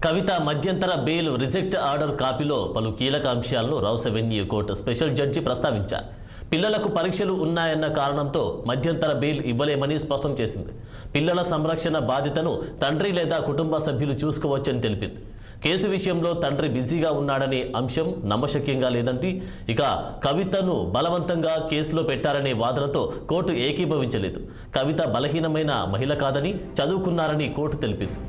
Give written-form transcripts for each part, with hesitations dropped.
కవిత మధ్యంతర bail reject order కాపీలో పలు కీలక అంశాలను rows avenue court special judge ప్రస్తావించారు. పిల్లలకు పరీక్షలు ఉన్నాయన్న కారణంతో మధ్యంతర బెయిల్ ఇవ్వలేమని స్పష్టం చేసింది. పిల్లల సంరక్షణ బాధ్యతను తండ్రి లేదా కుటుంబ సభ్యులు చూసుకోవచ్చని తెలిపింది. కేసు విషయంలో తండ్రి బిజీగా ఉన్నాడనే అంశం నమ్మశక్యంగా లేదంటే ఇక కవితను బలవంతంగా కేసులో పెట్టారనే వాదనతో కోర్టు ఏకీభవించలేదు. కవిత బలహీనమైన మహిళ కాదని, చదువుకున్నారని కోర్టు తెలిపింది.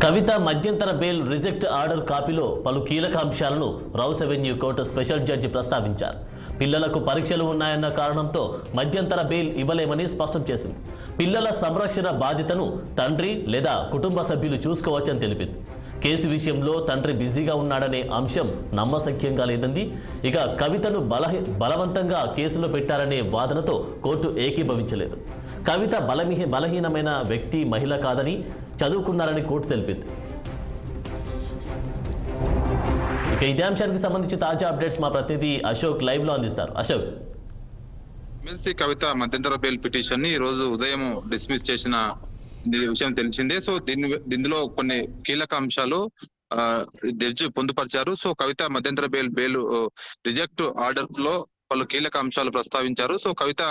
కవిత మధ్యంతర బెయిల్ రిజెక్ట్ ఆర్డర్ కాపీలో పలు కీలక అంశాలను rows avenue court special judge ప్రస్తావించారు. పిల్లలకు పరీక్షలు ఉన్నాయన్న కారణంతో మధ్యంతర బెయిల్ ఇవ్వలేమని స్పష్టం చేసింది. పిల్లల సంరక్షణ బాధ్యతను తండ్రి లేదా కుటుంబ సభ్యులు చూసుకోవచ్చని తెలిపింది. కేసు విషయంలో తండ్రి బిజీగా ఉన్నాడనే అంశం నమ్మశక్యంగా లేదంది. ఇక కవితను బలవంతంగా కేసులో పెట్టారనే వాదనతో కోర్టు ఏకీభవించలేదు. కవిత బలహీనమైన వ్యక్తి, మహిళ కాదని, చదువుకున్నారని కోర్టు తెలిపింది. ఇక ఇదే అంశానికి సంబంధించి తాజా అప్డేట్స్ మా ప్రతినిధి అశోక్ లైవ్ లో అందిస్తారు. అశోక్, ఎమ్మెల్సీ కవిత మధ్యంతర బెయిల్ పిటిషన్ ని ఈ రోజు ఉదయం డిస్మిస్ చేసిన విషయం తెలిసిందే. సో దీనిలో కొన్ని కీలక అంశాలు జడ్జి పొందుపరిచారు. సో కవిత మధ్యంతర బెయిల్ రిజెక్ట్ ఆర్డర్ లో పలు కీలక అంశాలు ప్రస్తావించారు. సో కవిత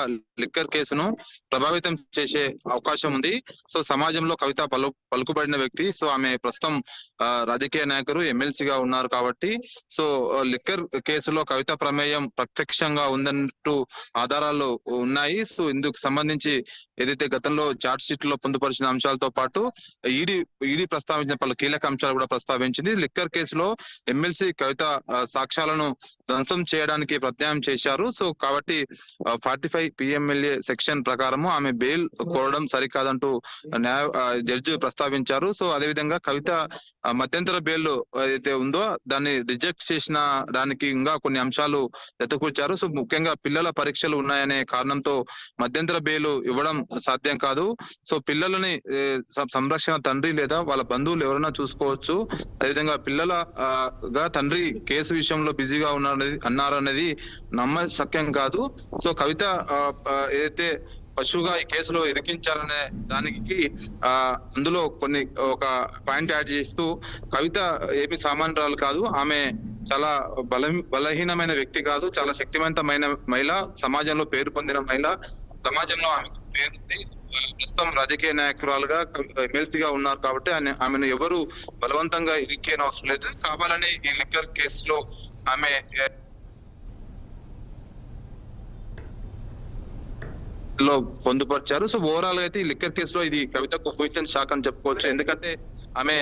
లిక్కర్ కేసును ప్రభావితం చేసే అవకాశం ఉంది. సో సమాజంలో కవిత పలుకుబడిన వ్యక్తి. సో ఆమె ప్రస్తుతం రాజకీయ నాయకులు, ఎమ్మెల్సీగా ఉన్నారు కాబట్టి సో లిక్కర్ కేసులో కవిత ప్రమేయం ప్రత్యక్షంగా ఉందన్నట్టు ఆధారాలు ఉన్నాయి. సో ఇందుకు సంబంధించి ఏదైతే గతంలో చార్జ్ షీట్ లో పొందుపరిచిన అంశాలతో పాటు ఈడీ ప్రస్తావించిన పలు కీలక అంశాలు కూడా ప్రస్తావించింది. లిక్కర్ కేసులో ఎమ్మెల్సీ కవిత సాక్ష్యాలను ధ్వంసం చేయడానికి ప్రత్యామ్నాయం చేశారు. సో కాబట్టి 45 PMLA సెక్షన్ ప్రకారము ఆమె బెయిల్ కోరడం సరికాదంటూ జడ్జి ప్రస్తావించారు. సో అదేవిధంగా కవిత మధ్యంతర బెయిల్ ఏదైతే ఉందో దాన్ని రిజెక్ట్ చేసిన దానికి ఇంకా కొన్ని అంశాలు ఎత్తుకూర్చారు. సో ముఖ్యంగా పిల్లల పరీక్షలు ఉన్నాయనే కారణంతో మధ్యంతర బెయిల్ ఇవ్వడం సాధ్యం కాదు. సో పిల్లలని సంరక్షణ తండ్రి లేదా వాళ్ళ బంధువులు ఎవరైనా చూసుకోవచ్చు. అదేవిధంగా పిల్లలగా తండ్రి కేసు విషయంలో బిజీగా అన్నారనేది నమ్మశక్యం కాదు. సో కవిత ఏదైతే పశువుగా ఈ కేసులో ఇరికించాలనే దానికి అందులో ఒక పాయింట్ యాడ్ చేస్తూ కవిత ఏమి సామాన్యురాలు కాదు, ఆమె చాలా బలహీనమైన వ్యక్తి కాదు, చాలా శక్తివంతమైన మహిళ, సమాజంలో పేరు పొందిన మహిళ, సమాజంలో ఆమె పేరుంది. ప్రస్తుతం రాజకీయ నాయకురాలుగా ఎమ్మెల్సీగా ఉన్నారు కాబట్టి ఆమెను ఎవరు బలవంతంగా ఇరికేన అవసరం లేదు. కావాలని ఈ లిక్కర్ కేసులో ఆమె లో పొందుపరిచారు. సో ఓవరాల్ గా అయితే ఈ లిక్కర్ కేసులో ఇది కవితకు ఊహించని షాక్ అని చెప్పుకోవచ్చు. ఎందుకంటే ఆమె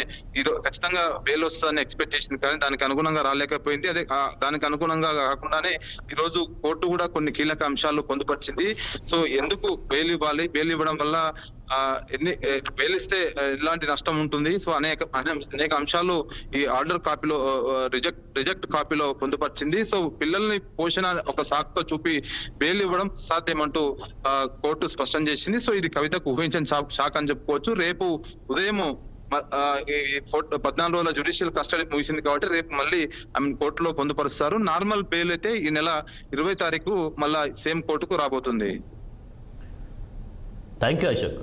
ఖచ్చితంగా బెయిల్ వస్తుందని ఎక్స్పెక్ట్ చేసింది, కానీ దానికి అనుగుణంగా రాలేకపోయింది. అదే దానికి అనుగుణంగా కాకుండానే ఈ రోజు కోర్టు కూడా కొన్ని కీలక అంశాలు పొందుపరిచింది. సో ఎందుకు బెయిల్ ఇవ్వాలి, బెయిల్ ఇవ్వడం వల్ల బెయిల్ ఇస్తే ఎలాంటి నష్టం ఉంటుంది, సో అనేక అంశాలు ఈ ఆర్డర్ కాపీలో రిజెక్ట్ కాపీలో పొందుపరిచింది. సో పిల్లల్ని పోషణ ఒక సాకుతో చూపి బెయిల్ ఇవ్వడం సాధ్యమంటూ కోర్టు స్పష్టం చేసింది. సో ఇది కవితకు ఊహించని షాక్ అని చెప్పుకోవచ్చు. రేపు ఉదయం 14 రోజుల జ్యుడిషియల్ కస్టడీ ముగిసింది కాబట్టి రేపు మళ్ళీ ఆమె కోర్టులో పొందుపరుస్తారు. నార్మల్ బెయిల్ అయితే ఈ నెల 20 తారీఖు మళ్ళా సేమ్ కోర్టుకు రాబోతుంది. Thank you Ashok.